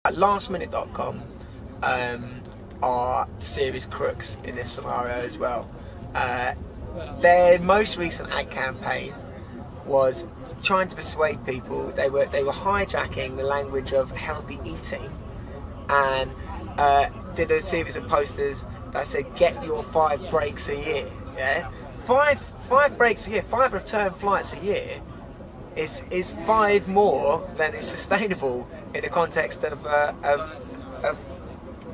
Lastminute.com are serious crooks in this scenario as well. Their most recent ad campaign was trying to persuade people. They were hijacking the language of healthy eating and did a series of posters that said get your 5 breaks a year. Yeah, five breaks a year, 5 return flights a year is 5 more than is sustainable in the context of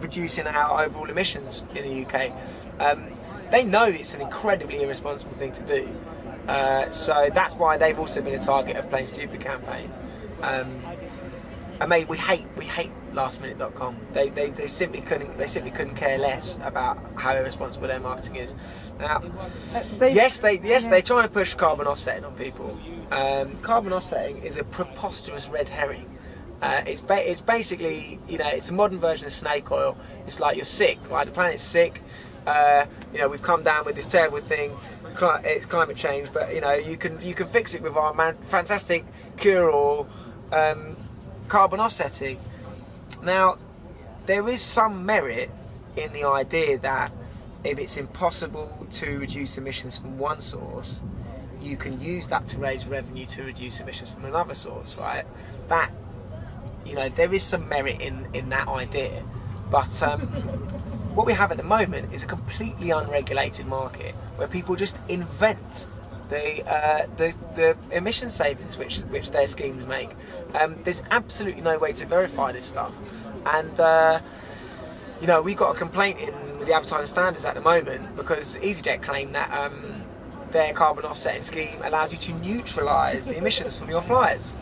reducing our overall emissions in the UK. They know it's an incredibly irresponsible thing to do, so that's why they've also been a target of Plain Stupid campaign. And mate, we hate Lastminute.com. They simply couldn't care less about how irresponsible their marketing is. Now, they're trying to push carbon offsetting on people. Carbon offsetting is a preposterous red herring. It's basically, it's a modern version of snake oil. It's like you're sick, right? The planet's sick. We've come down with this terrible thing. It's climate change, but you can fix it with our fantastic cure-all, carbon offsetting. Now, there is some merit in the idea that if it's impossible to reduce emissions from one source, you can use that to raise revenue to reduce emissions from another source, right? That, there is some merit in that idea. But what we have at the moment is a completely unregulated market where people just invent the emission savings which their schemes make. There's absolutely no way to verify this stuff, and we've got a complaint in the Advertising Standards at the moment because EasyJet claim that their carbon offsetting scheme allows you to neutralise the emissions from your flights.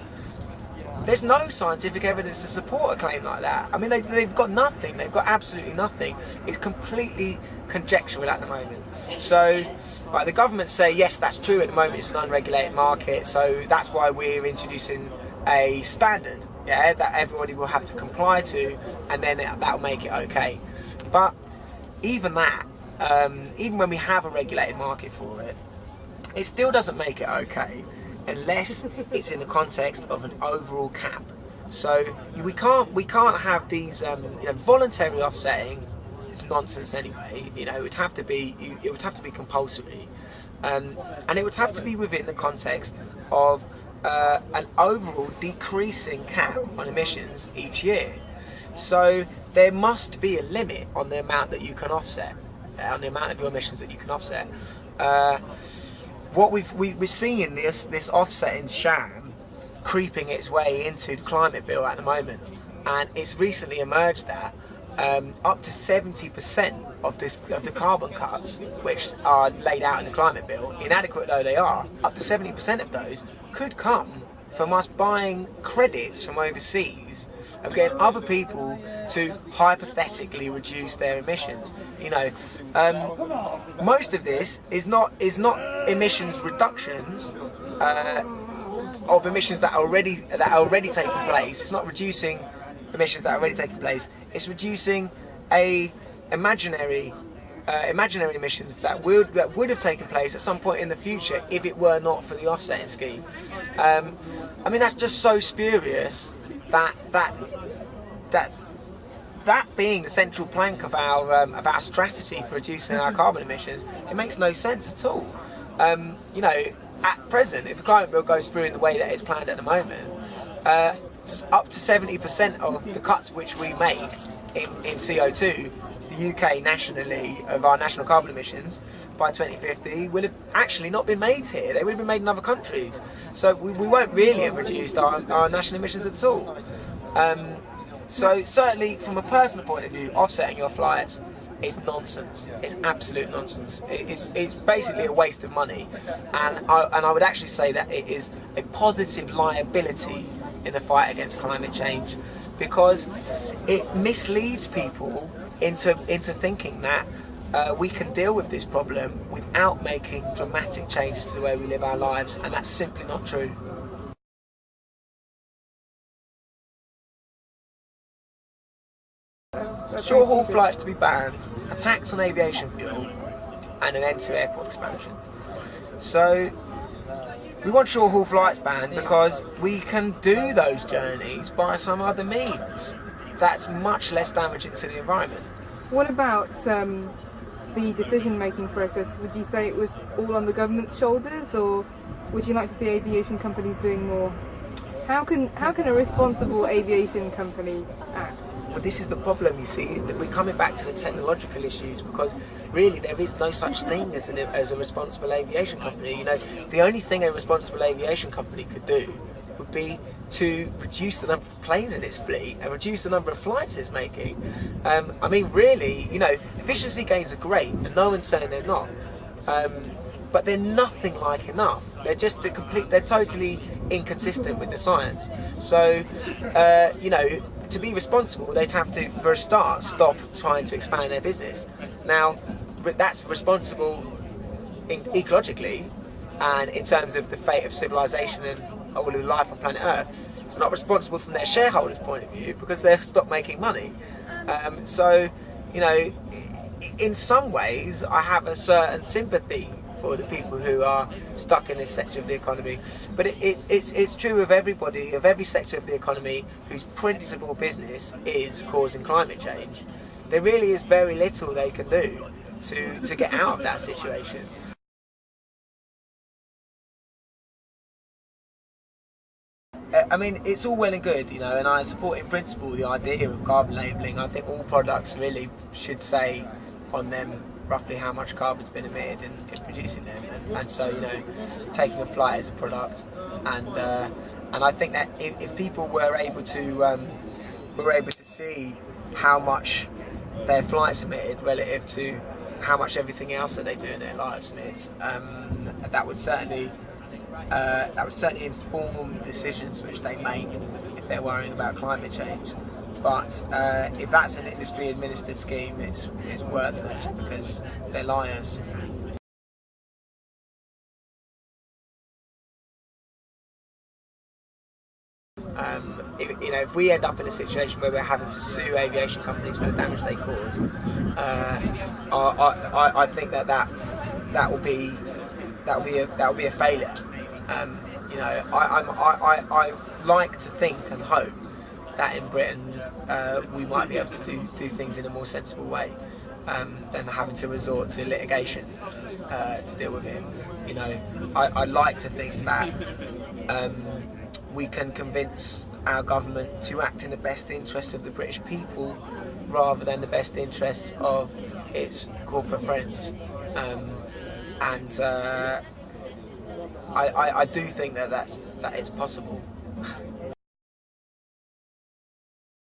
There's no scientific evidence to support a claim like that. I mean, they've got nothing. They've got absolutely nothing. It's completely conjectural at the moment. So, the government say, yes, that's true. At the moment, it's an unregulated market. So that's why we're introducing a standard, that everybody will have to comply to, and then that'll make it okay. But even that, even when we have a regulated market for it, it still doesn't make it okay unless it's in the context of an overall cap. So we can't have these voluntary offsetting. It's nonsense anyway. It would have to be compulsory, and it would have to be within the context of an overall decreasing cap on emissions each year. So there must be a limit on the amount that you can offset, on the amount of your emissions that you can offset. What we're seeing this offsetting sham creeping its way into the climate bill at the moment, and it's recently emerged that up to 70% of the carbon cuts which are laid out in the climate bill, inadequate though they are, up to 70% of those could come from us buying credits from overseas and getting other people to hypothetically reduce their emissions. Most of this is not emissions reductions of emissions that are already taking place. It's not reducing emissions that are already taking place. It's reducing imaginary emissions that would have taken place at some point in the future if it were not for the offsetting scheme. I mean, that's just so spurious that being the central plank of our strategy for reducing our carbon emissions, it makes no sense at all. At present, if the climate bill goes through in the way that it's planned at the moment, up to 70% of the cuts which we make in CO2, the UK nationally, of our national carbon emissions by 2050 will have actually not been made here. They would have been made in other countries. So we won't really have reduced our national emissions at all. So certainly from a personal point of view, offsetting your flights is nonsense. It's absolute nonsense. It's basically a waste of money, and I would actually say that it is a positive liability in the fight against climate change, because it misleads people into thinking that we can deal with this problem without making dramatic changes to the way we live our lives, and that's simply not true. Short-haul flights to be banned, a tax on aviation fuel, and an end to airport expansion. So we want short-haul flights banned because we can do those journeys by some other means. that's much less damaging to the environment. What about the decision-making process? Would you say it was all on the government's shoulders, or would you like to see aviation companies doing more? How can a responsible aviation company act? Well, this is the problem, you see, that we're coming back to the technological issues, because really there is no such thing as a responsible aviation company. You know, the only thing a responsible aviation company could do would be to reduce the number of planes in its fleet and reduce the number of flights it's making. I mean, really, you know, efficiency gains are great, and no one's saying they're not. But they're nothing like enough. They're just they're totally inconsistent with the science. So, you know, to be responsible, they'd have to, for a start, stop trying to expand their business. Now, that's responsible ecologically, and in terms of the fate of civilization and all of life on planet Earth. It's not responsible from their shareholders' point of view, because they've stopped making money. So, you know, in some ways, I have a certain sympathy for the people who are stuck in this sector of the economy. But it's true of everybody, of every sector of the economy whose principal business is causing climate change. There really is very little they can do to get out of that situation. I mean, it's all well and good, you know, and I support in principle the idea of carbon labelling. I think all products really should say on them roughly how much carbon's been emitted in producing them, and so, you know, taking a flight as a product, and I think that if people were able to see how much their flights emitted relative to how much everything else that they do in their lives emits, that would certainly inform the decisions which they make if they're worrying about climate change. But if that's an industry administered scheme, it's worthless, because they're liars. You know, if we end up in a situation where we're having to sue aviation companies for the damage they cause, I think that will be a failure. You know, I like to think and hope that in Britain we might be able to do things in a more sensible way than having to resort to litigation to deal with it. You know, I like to think that we can convince our government to act in the best interests of the British people rather than the best interests of its corporate friends. And I do think that it's possible.